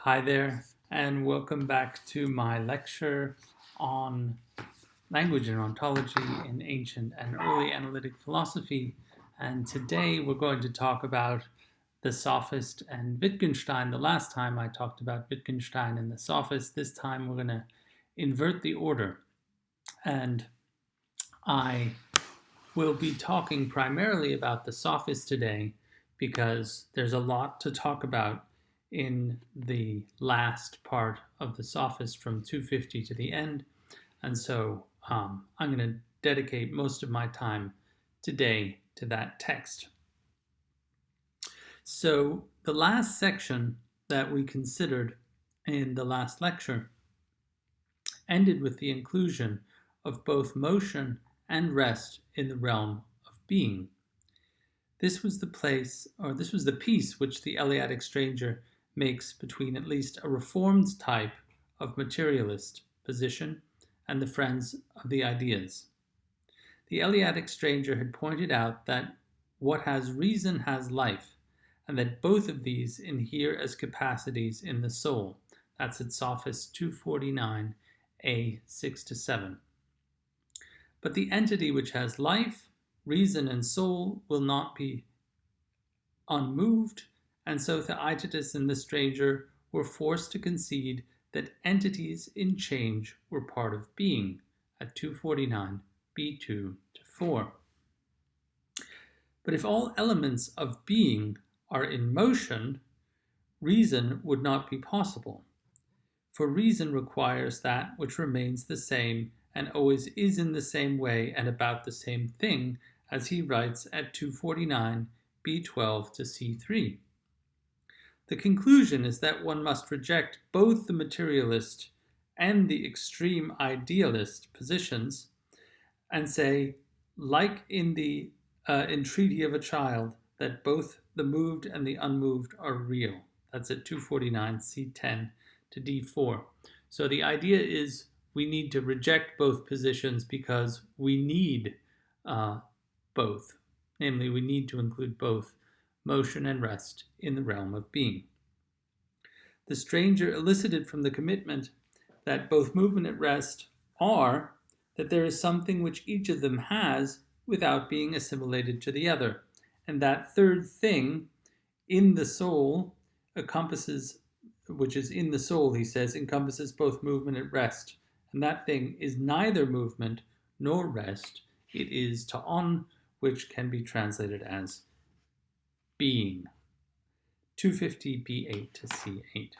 Hi there, and welcome back to my lecture on language and ontology in ancient and early analytic philosophy. And today we're going to talk about the Sophist and Wittgenstein. The last time I talked about Wittgenstein and the Sophist. This time we're going to invert the order. And I will be talking primarily about the Sophist today because there's a lot to talk about in the last part of the Sophist from 250 to the end. And so I'm going to dedicate most of my time today to that text. So the last section that we considered in the last lecture ended with the inclusion of both motion and rest in the realm of being. This was the piece which the Eleatic stranger makes between at least a reformed type of materialist position and the friends of the ideas. The Eleatic stranger had pointed out that what has reason has life, and that both of these inhere as capacities in the soul. That's at Sophist 249a 6-7. But the entity which has life, reason, and soul will not be unmoved, and so Theaetetus and the stranger were forced to concede that entities in change were part of being at 249 b2-4. But if all elements of being are in motion, reason would not be possible, for reason requires that which remains the same and always is in the same way and about the same thing, as he writes at 249 b12-c3. The conclusion is that one must reject both the materialist and the extreme idealist positions and say, like in the entreaty of a child, that both the moved and the unmoved are real. That's at 249 c10-d4. So the idea is we need to reject both positions because we need both. Namely, we need to include both motion and rest in the realm of being. The stranger elicited from the commitment that both movement and rest are that there is something which each of them has without being assimilated to the other. And that third thing in the soul which is in the soul, he says, encompasses both movement and rest. And that thing is neither movement nor rest. It is ta'on, which can be translated as being. 250 b8-c8.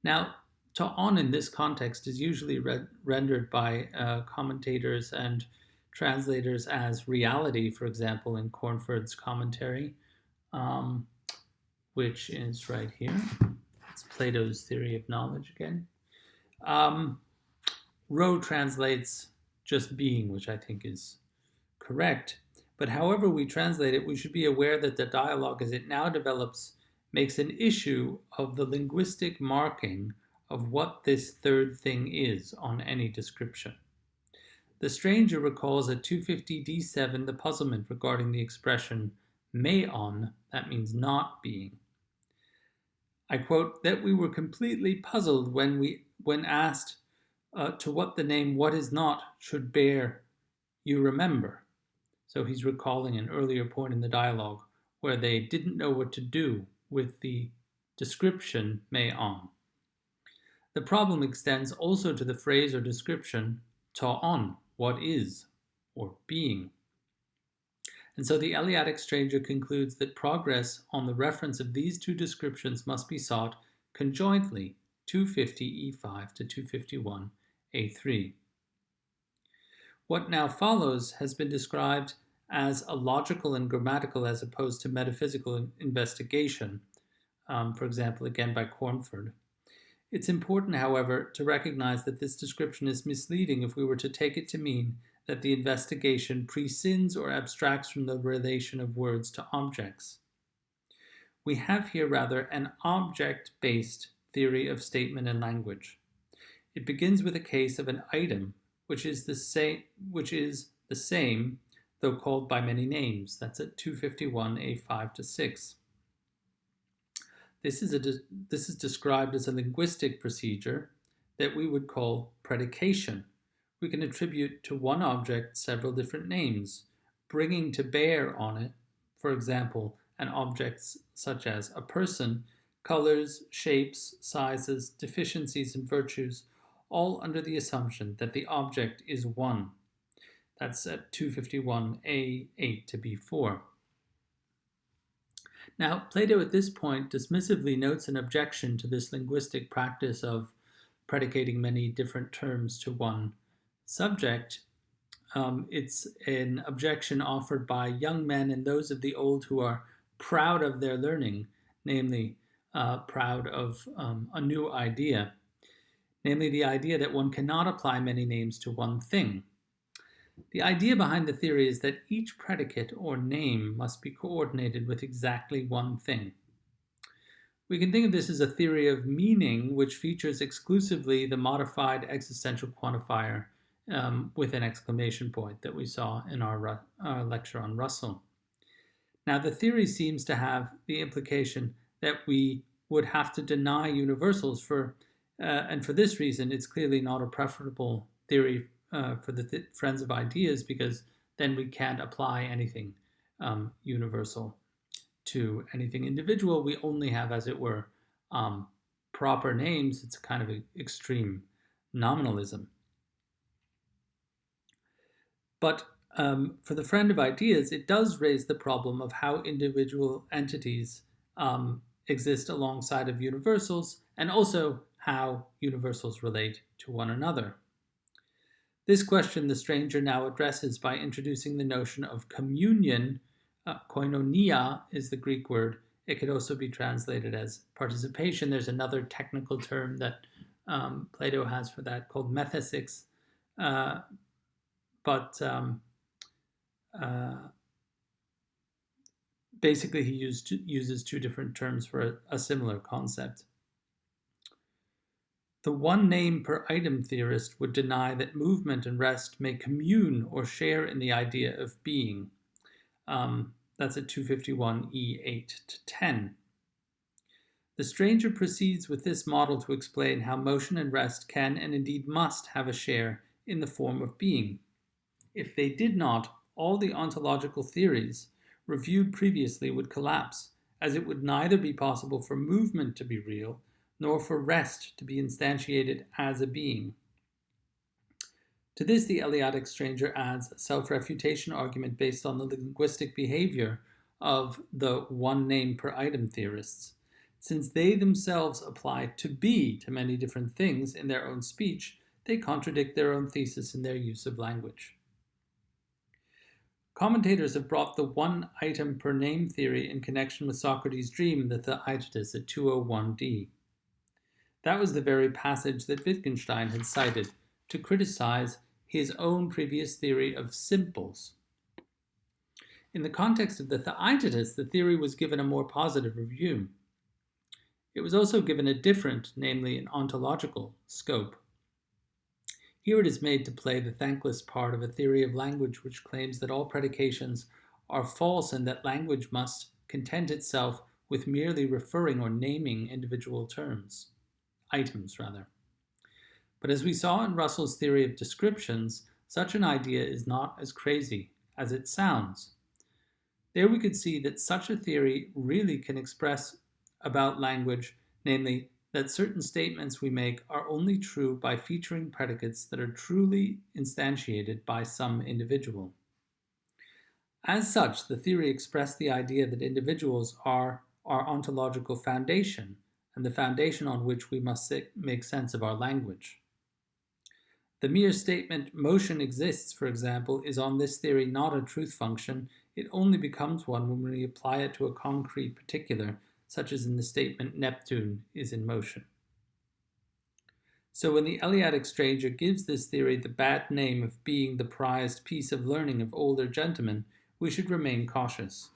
Now, ta'on in this context is usually rendered by commentators and translators as reality, for example, in Cornford's commentary, which is right here. It's Plato's theory of knowledge again. Rowe translates just being, which I think is correct. But however we translate it, we should be aware that the dialogue as it now develops makes an issue of the linguistic marking of what this third thing is on any description. The stranger recalls at 250 d7 the puzzlement regarding the expression meon, that means not being. I quote, that we were completely puzzled when asked to what the name what is not should bear, you remember. So he's recalling an earlier point in the dialogue where they didn't know what to do with the description meon. The problem extends also to the phrase or description ta'on, what is, or being. And so the Eleatic stranger concludes that progress on the reference of these two descriptions must be sought conjointly, 250 e5-251 a3. What now follows has been described as a logical and grammatical as opposed to metaphysical investigation, for example, again by Cornford. It's important, however, to recognize that this description is misleading if we were to take it to mean that the investigation prescinds or abstracts from the relation of words to objects. We have here rather an object-based theory of statement and language. It begins with a case of an item which is the same, though called by many names. That's at 251 a5-6. This is described as a linguistic procedure that we would call predication. We can attribute to one object several different names, bringing to bear on it, for example, an object such as a person, colors, shapes, sizes, deficiencies, and virtues, all under the assumption that the object is one. That's at 251a8 to b4. Now, Plato at this point dismissively notes an objection to this linguistic practice of predicating many different terms to one subject. It's an objection offered by young men and those of the old who are proud of their learning, namely proud of a new idea, namely the idea that one cannot apply many names to one thing. The idea behind the theory is that each predicate or name must be coordinated with exactly one thing. We can think of this as a theory of meaning which features exclusively the modified existential quantifier with an exclamation point that we saw in our lecture on Russell. Now, the theory seems to have the implication that we would have to deny universals and for this reason, it's clearly not a preferable theory for the friends of ideas, because then we can't apply anything universal to anything individual. We only have, as it were, proper names. It's a kind of extreme nominalism. But for the friend of ideas, it does raise the problem of how individual entities exist alongside of universals, and also how universals relate to one another. This question the stranger now addresses by introducing the notion of communion. Koinonia is the Greek word. It could also be translated as participation. There's another technical term that Plato has for that called methesix. Basically he uses two different terms for a similar concept. The one name per item theorist would deny that movement and rest may commune or share in the idea of being. That's at 251e8 to 10. The stranger proceeds with this model to explain how motion and rest can and indeed must have a share in the form of being. If they did not, all the ontological theories reviewed previously would collapse, as it would neither be possible for movement to be real, nor for rest to be instantiated as a being. To this, the Eleatic stranger adds a self-refutation argument based on the linguistic behavior of the one name per item theorists. Since they themselves apply to be to many different things in their own speech, they contradict their own thesis in their use of language. Commentators have brought the one item per name theory in connection with Socrates' dream, the Theaetetus, at 201d. That was the very passage that Wittgenstein had cited to criticize his own previous theory of simples. In the context of the Theaetetus, the theory was given a more positive review. It was also given a different, namely an ontological, scope. Here it is made to play the thankless part of a theory of language which claims that all predications are false and that language must content itself with merely referring or naming individual items. But as we saw in Russell's theory of descriptions, such an idea is not as crazy as it sounds. There we could see that such a theory really can express about language, namely that certain statements we make are only true by featuring predicates that are truly instantiated by some individual. As such, the theory expressed the idea that individuals are our ontological foundation, and the foundation on which we must make sense of our language. The mere statement, motion exists, for example, is on this theory not a truth function. It only becomes one when we apply it to a concrete particular, such as in the statement, Neptune is in motion. So when the Eleatic stranger gives this theory the bad name of being the prized piece of learning of older gentlemen, we should remain cautious.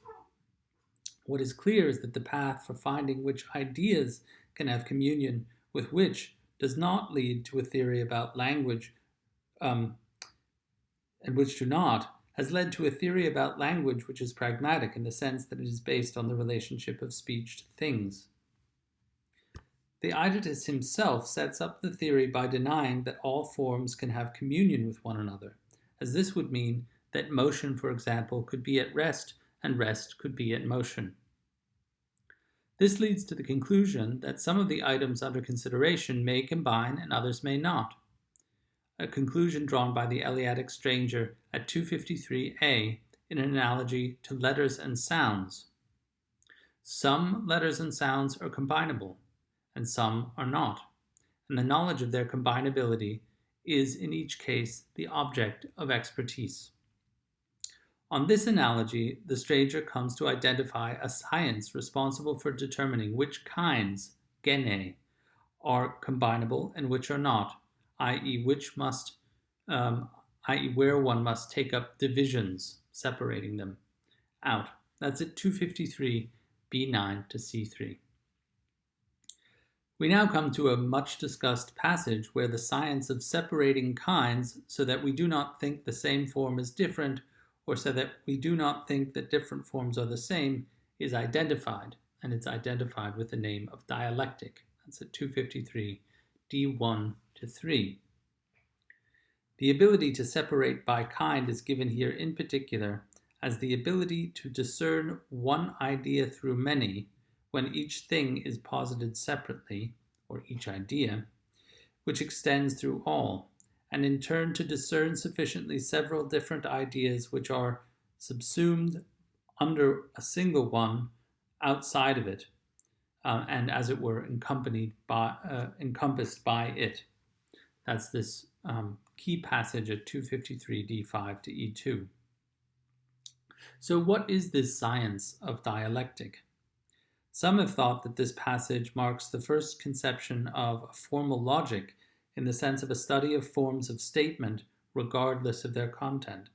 What is clear is that the path for finding which ideas can have communion with which does not lead to a theory about language, and which do not, has led to a theory about language which is pragmatic in the sense that it is based on the relationship of speech to things. The Idealist himself sets up the theory by denying that all forms can have communion with one another, as this would mean that motion, for example, could be at rest and rest could be at motion. This leads to the conclusion that some of the items under consideration may combine and others may not, a conclusion drawn by the Eleatic stranger at 253a in an analogy to letters and sounds. Some letters and sounds are combinable, and some are not, and the knowledge of their combinability is in each case the object of expertise. On this analogy, the stranger comes to identify a science responsible for determining which kinds, gene, are combinable and which are not, i.e. where one must take up divisions, separating them out. That's at 253, B9 to C3. We now come to a much discussed passage where the science of separating kinds so that we do not think the same form is different, or so that we do not think that different forms are the same, is identified, and it's identified with the name of dialectic. That's at 253, D1 to 3. The ability to separate by kind is given here in particular as the ability to discern one idea through many when each thing is posited separately, or each idea, which extends through all, and in turn to discern sufficiently several different ideas which are subsumed under a single one outside of it, and as it were encompassed by it. That's this key passage at 253 D5 to E2. So what is this science of dialectic? Some have thought that this passage marks the first conception of a formal logic in the sense of a study of forms of statement regardless of their content.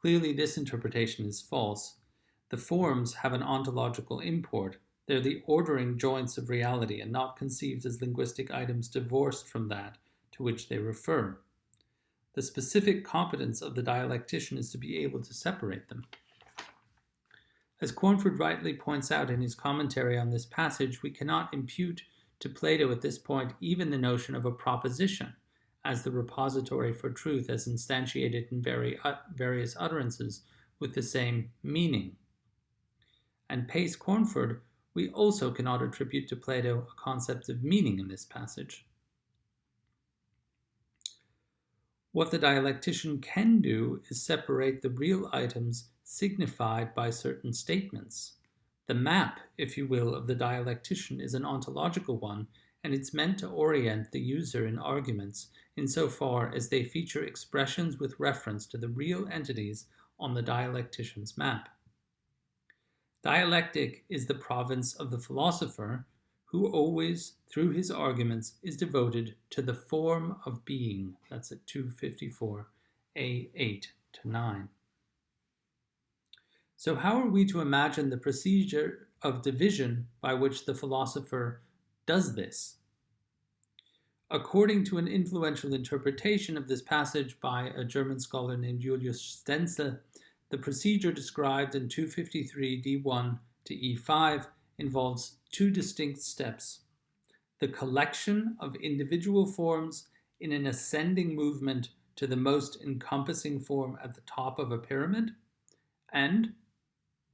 Clearly, this interpretation is false. The forms have an ontological import. They're the ordering joints of reality and not conceived as linguistic items divorced from that to which they refer. The specific competence of the dialectician is to be able to separate them. As Cornford rightly points out in his commentary on this passage, we cannot impute to Plato at this point even the notion of a proposition as the repository for truth as instantiated in various utterances with the same meaning. And pace Cornford, we also cannot attribute to Plato a concept of meaning in this passage. What the dialectician can do is separate the real items signified by certain statements. The map, if you will, of the dialectician is an ontological one, and it's meant to orient the user in arguments insofar as they feature expressions with reference to the real entities on the dialectician's map. Dialectic is the province of the philosopher, who always, through his arguments, is devoted to the form of being. That's at 254, A8 to 9. So how are we to imagine the procedure of division by which the philosopher does this? According to an influential interpretation of this passage by a German scholar named Julius Stenzel, the procedure described in 253 D1 to E5 involves two distinct steps: the collection of individual forms in an ascending movement to the most encompassing form at the top of a pyramid, and,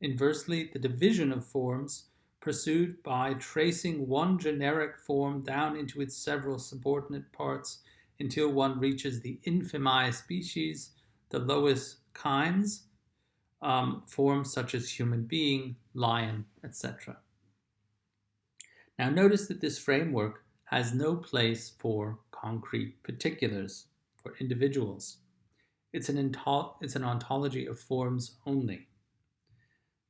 inversely, the division of forms pursued by tracing one generic form down into its several subordinate parts until one reaches the infimi species, the lowest kinds, forms such as human being, lion, etc. Now notice that this framework has no place for concrete particulars, for individuals. It's an ontology of forms only.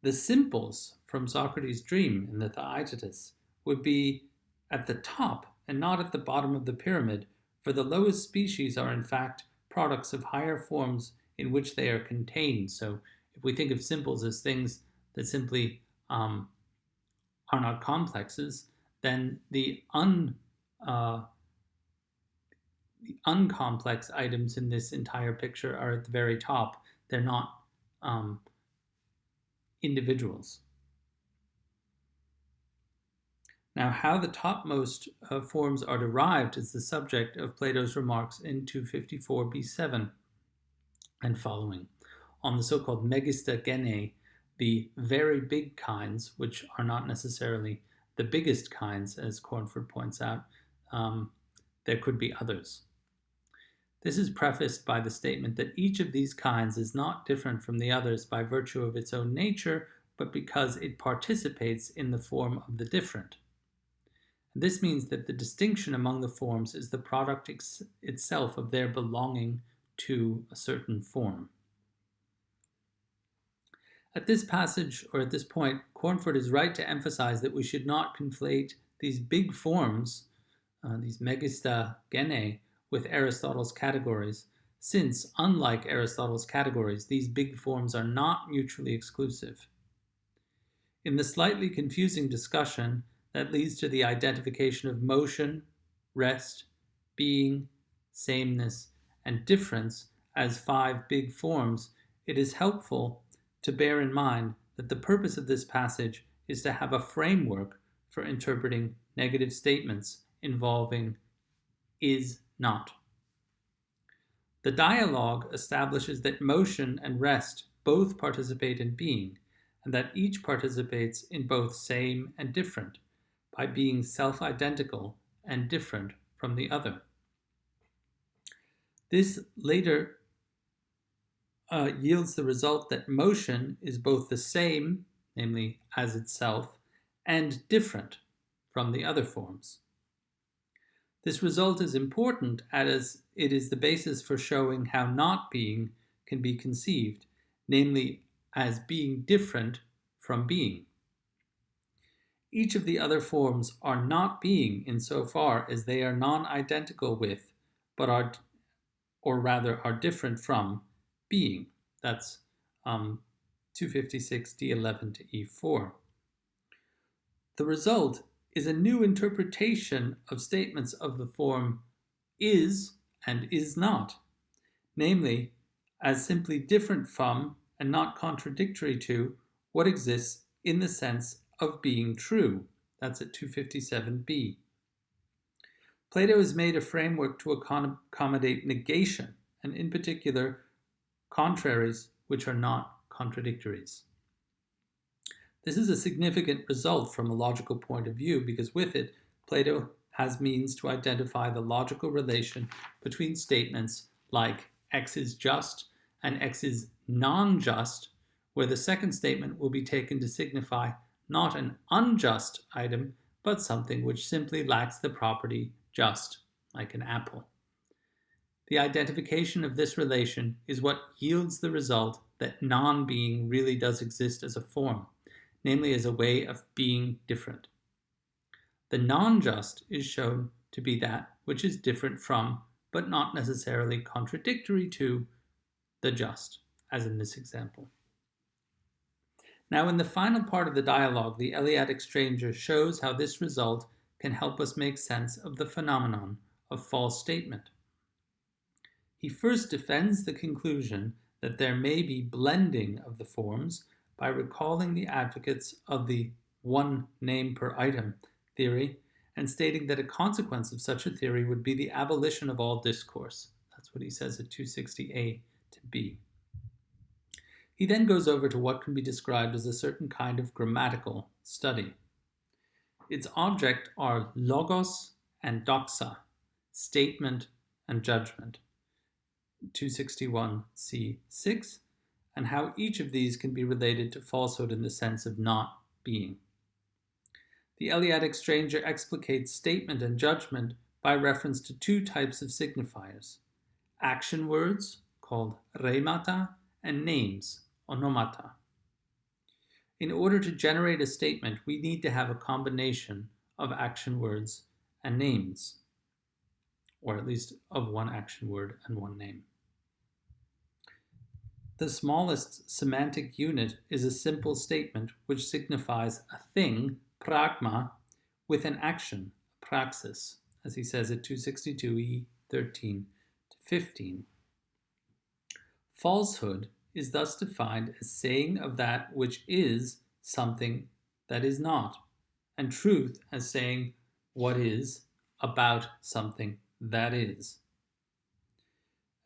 The simples from Socrates' dream in the Theaetetus would be at the top and not at the bottom of the pyramid, for the lowest species are in fact products of higher forms in which they are contained. So if we think of simples as things that simply are not complexes, then the uncomplex items in this entire picture are at the very top. They're not individuals. Now, how the topmost forms are derived is the subject of Plato's remarks in 254b7 and following on the so-called megista gene, the very big kinds, which are not necessarily the biggest kinds, as Cornford points out. There could be others. This is prefaced by the statement that each of these kinds is not different from the others by virtue of its own nature, but because it participates in the form of the different. This means that the distinction among the forms is the product itself of their belonging to a certain form. At this passage, or at this point, Cornford is right to emphasize that we should not conflate these big forms, these megista gene, with Aristotle's categories, since, unlike Aristotle's categories, these big forms are not mutually exclusive. In the slightly confusing discussion that leads to the identification of motion, rest, being, sameness, and difference as 5 big forms, it is helpful to bear in mind that the purpose of this passage is to have a framework for interpreting negative statements involving is not. The dialogue establishes that motion and rest both participate in being, and that each participates in both same and different by being self-identical and different from the other. This later yields the result that motion is both the same, namely as itself, and different from the other forms. This result is important as it is the basis for showing how not being can be conceived, namely as being different from being. Each of the other forms are not being insofar as they are non-identical with, but are different from, being. That's 256 D11 to E4. The result is a new interpretation of statements of the form is and is not, namely as simply different from and not contradictory to what exists in the sense of being true. That's at 257b. Plato has made a framework to accommodate negation, and in particular, contraries which are not contradictories. This is a significant result from a logical point of view because with it, Plato has means to identify the logical relation between statements like x is just and x is non-just, where the second statement will be taken to signify not an unjust item, but something which simply lacks the property just, like an apple. The identification of this relation is what yields the result that non-being really does exist as a form, namely as a way of being different. The non-just is shown to be that which is different from, but not necessarily contradictory to, the just, as in this example. Now, in the final part of the dialogue, the Eleatic stranger shows how this result can help us make sense of the phenomenon of false statement. He first defends the conclusion that there may be blending of the forms by recalling the advocates of the one name per item theory and stating that a consequence of such a theory would be the abolition of all discourse. That's what he says at 260a to b. He then goes over to what can be described as a certain kind of grammatical study. Its object are logos and doxa, statement and judgment, 261c6, and how each of these can be related to falsehood in the sense of not being. The Eleatic stranger explicates statement and judgment by reference to 2 types of signifiers: action words, called remata, and names, onomata. In order to generate a statement, we need to have a combination of action words and names, or at least of one action word and one name. The smallest semantic unit is a simple statement which signifies a thing, pragma, with an action, praxis, as he says at 262e 13 to 15. Falsehood is thus defined as saying of that which is something that is not, and truth as saying what is about something that is.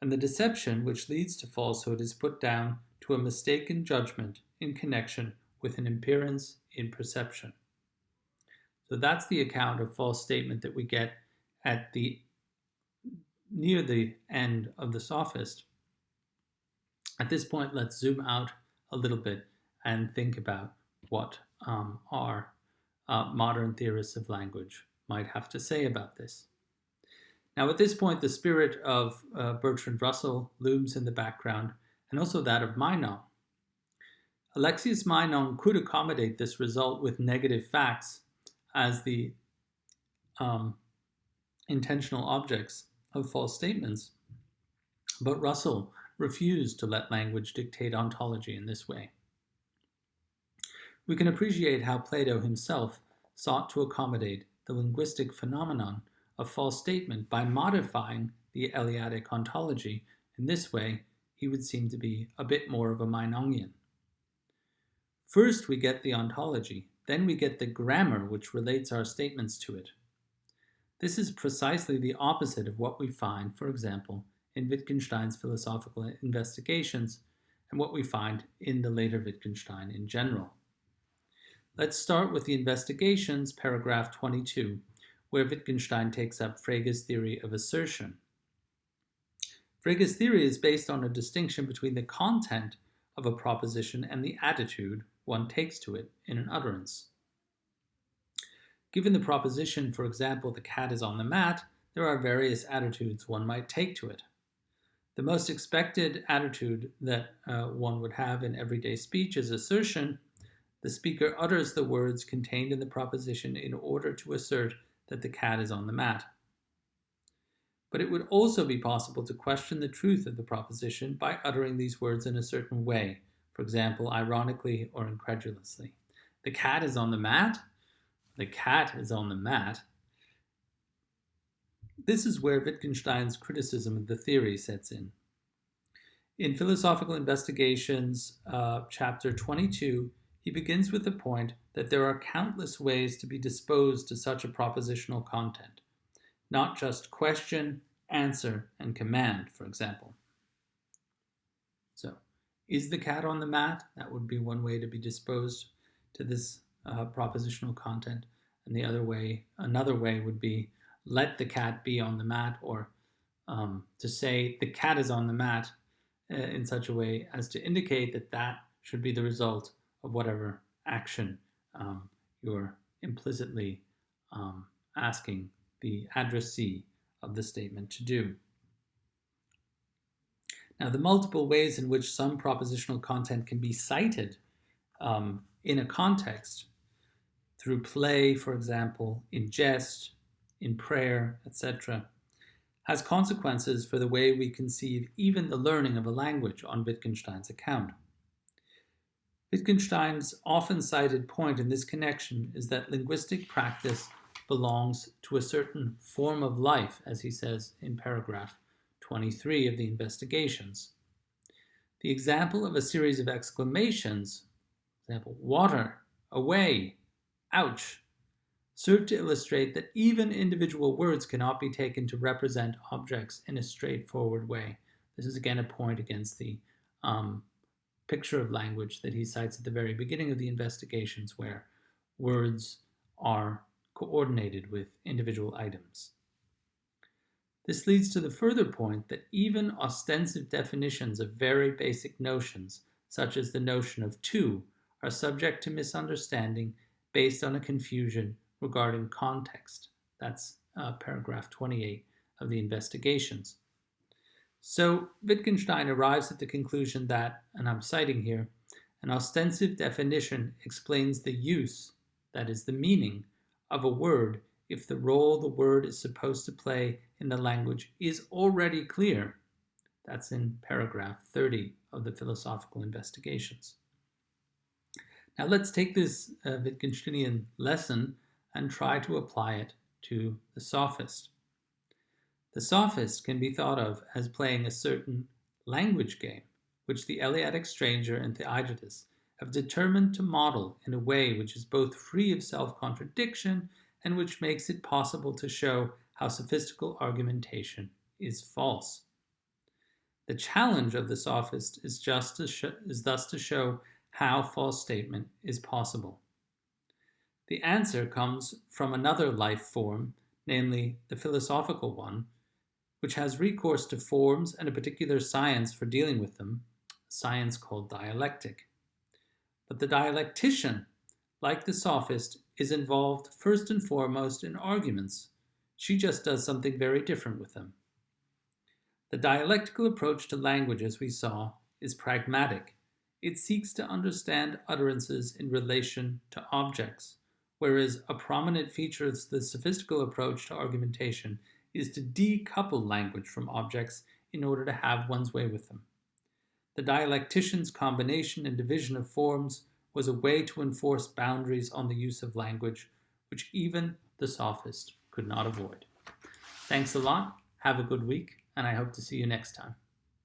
And the deception which leads to falsehood is put down to a mistaken judgment in connection with an appearance in perception. So that's the account of false statement that we get at near the end of the Sophist. At this point, let's zoom out a little bit and think about what our modern theorists of language might have to say about this. Now, at this point, the spirit of Bertrand Russell looms in the background, and also that of Meinong. Alexius Meinong could accommodate this result with negative facts as the intentional objects of false statements, but Russell refused to let language dictate ontology in this way. We can appreciate how Plato himself sought to accommodate the linguistic phenomenon of false statement by modifying the Eleatic ontology. In this way, he would seem to be a bit more of a Meinongian. First we get the ontology, then we get the grammar which relates our statements to it. This is precisely the opposite of what we find, for example, in Wittgenstein's philosophical investigations and what we find in the later Wittgenstein in general. Let's start with the investigations, paragraph 22, where Wittgenstein takes up Frege's theory of assertion. Frege's theory is based on a distinction between the content of a proposition and the attitude one takes to it in an utterance. Given the proposition, for example, the cat is on the mat, there are various attitudes one might take to it. The most expected attitude that one would have in everyday speech is assertion. The speaker utters the words contained in the proposition in order to assert that the cat is on the mat. But it would also be possible to question the truth of the proposition by uttering these words in a certain way, for example, ironically or incredulously. The cat is on the mat? The cat is on the mat. This is where Wittgenstein's criticism of the theory sets in. In Philosophical Investigations, chapter 22, he begins with the point that there are countless ways to be disposed to such a propositional content, not just question, answer, and command, for example. So, is the cat on the mat? That would be one way to be disposed to this propositional content. And another way would be let the cat be on the mat, or to say the cat is on the mat in such a way as to indicate that that should be the result of whatever action you're implicitly asking the addressee of the statement to do. Now, the multiple ways in which some propositional content can be cited in a context, through play, for example, in jest, in prayer, etc., has consequences for the way we conceive even the learning of a language on Wittgenstein's account. Wittgenstein's often cited point in this connection is that linguistic practice belongs to a certain form of life, as he says in paragraph 23 of the Investigations. The example of a series of exclamations, for example, water, away, ouch, serve to illustrate that even individual words cannot be taken to represent objects in a straightforward way. This is again a point against the picture of language that he cites at the very beginning of the Investigations, where words are coordinated with individual items. This leads to the further point that even ostensive definitions of very basic notions, such as the notion of two, are subject to misunderstanding based on a confusion regarding context. That's paragraph 28 of the Investigations. So Wittgenstein arrives at the conclusion that, and I'm citing here, an ostensive definition explains the use, that is the meaning, of a word if the role the word is supposed to play in the language is already clear. That's in paragraph 30 of the Philosophical Investigations. Now let's take this Wittgensteinian lesson and try to apply it to the sophist. The sophist can be thought of as playing a certain language game, which the Eleatic stranger and Theaetetus have determined to model in a way which is both free of self-contradiction and which makes it possible to show how sophistical argumentation is false. The challenge of the sophist is thus to show how false statement is possible. The answer comes from another life form, namely the philosophical one, which has recourse to forms and a particular science for dealing with them, a science called dialectic. But the dialectician, like the sophist, is involved first and foremost in arguments. She just does something very different with them. The dialectical approach to language, as we saw, is pragmatic. It seeks to understand utterances in relation to objects, whereas a prominent feature of the sophistical approach to argumentation is to decouple language from objects in order to have one's way with them. The dialectician's combination and division of forms was a way to enforce boundaries on the use of language, which even the sophist could not avoid. Thanks a lot, have a good week, and I hope to see you next time.